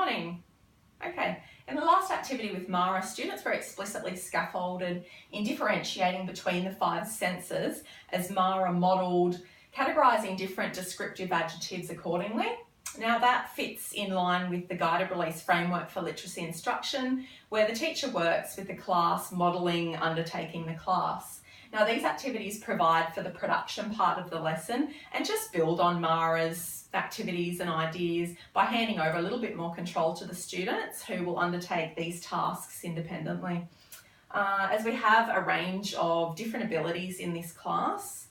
morning. Okay, in the last activity with Mara, students were explicitly scaffolded in differentiating between the 5 senses as Mara modelled categorising different descriptive adjectives accordingly. Now that fits in line with the guided release framework for literacy instruction, where the teacher works with the class modelling undertaking the class. Now these activities provide for the production part of the lesson and just build on Mara's activities and ideas by handing over a little bit more control to the students who will undertake these tasks independently. As we have a range of different abilities in this class,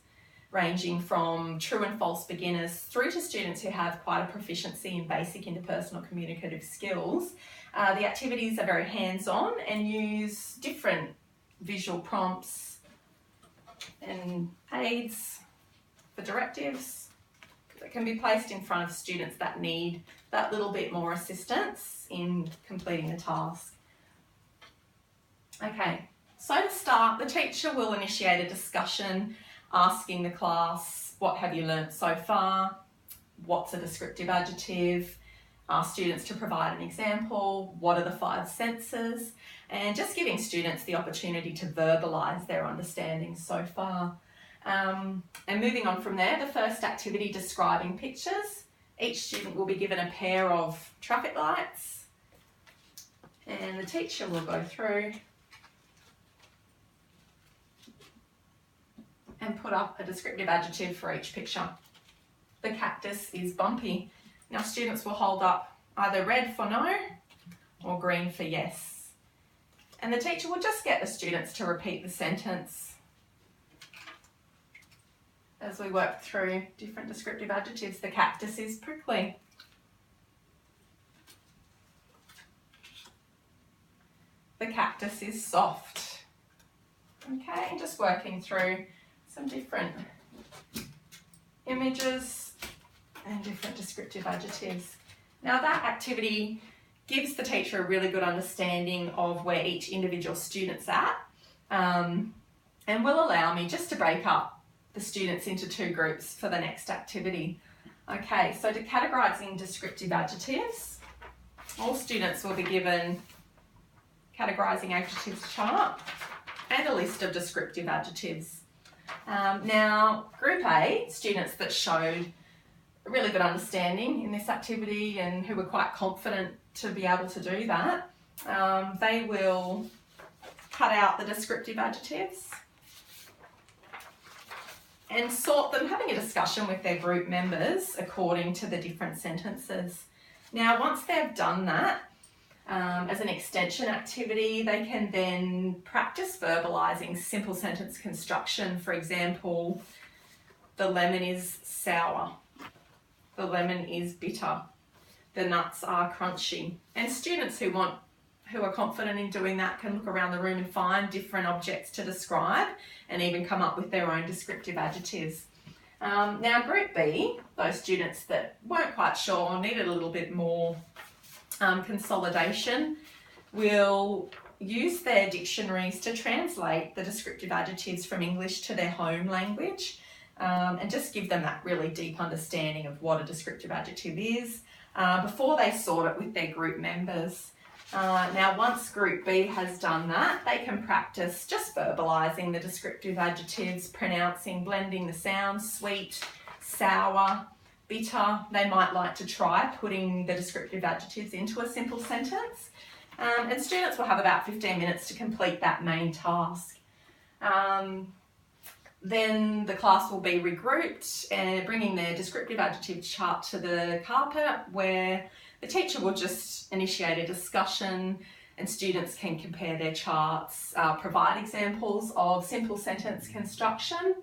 ranging from true and false beginners through to students who have quite a proficiency in basic interpersonal communicative skills. The activities are very hands-on and use different visual prompts and aids for directives that can be placed in front of students that need that little bit more assistance in completing the task. Okay, so to start, the teacher will initiate a discussion asking the class, what have you learnt so far? What's a descriptive adjective? Ask students to provide an example. What are the 5 senses? And just giving students the opportunity to verbalise their understanding so far. And moving on from there, the first activity, describing pictures. Each student will be given a pair of traffic lights and the teacher will go through and put up a descriptive adjective for each picture. The cactus is bumpy. Now students will hold up either red for no or green for yes. And the teacher will just get the students to repeat the sentence as we work through different descriptive adjectives. The cactus is prickly. The cactus is soft. Okay, just working through some different images and different descriptive adjectives. Now that activity gives the teacher a really good understanding of where each individual student's at, and will allow me just to break up the students into 2 groups for the next activity. Okay, so to categorising descriptive adjectives, all students will be given categorising adjectives chart and a list of descriptive adjectives. Now, Group A, students that showed a really good understanding in this activity and who were quite confident to be able to do that, they will cut out the descriptive adjectives and sort them, having a discussion with their group members according to the different sentences. Now, once they've done that, as an extension activity, they can then practice verbalising simple sentence construction. For example, the lemon is sour, the lemon is bitter, the nuts are crunchy. And students who are confident in doing that can look around the room and find different objects to describe and even come up with their own descriptive adjectives. Now Group B, those students that weren't quite sure or needed a little bit more consolidation, will use their dictionaries to translate the descriptive adjectives from English to their home language, and just give them that really deep understanding of what a descriptive adjective is before they sort it with their group members. Now once Group B has done that, they can practice just verbalising the descriptive adjectives, pronouncing, blending the sounds, sweet, sour, bitter. They might like to try putting the descriptive adjectives into a simple sentence, and students will have about 15 minutes to complete that main task. Then the class will be regrouped and bringing their descriptive adjective chart to the carpet, where the teacher will just initiate a discussion and students can compare their charts, provide examples of simple sentence construction,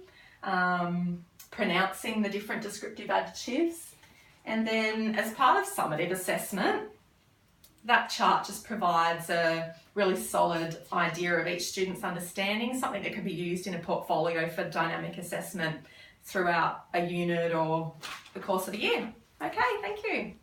pronouncing the different descriptive adjectives, and then as part of summative assessment, that chart just provides a really solid idea of each student's understanding, something that can be used in a portfolio for dynamic assessment throughout a unit or the course of the year. Okay, thank you.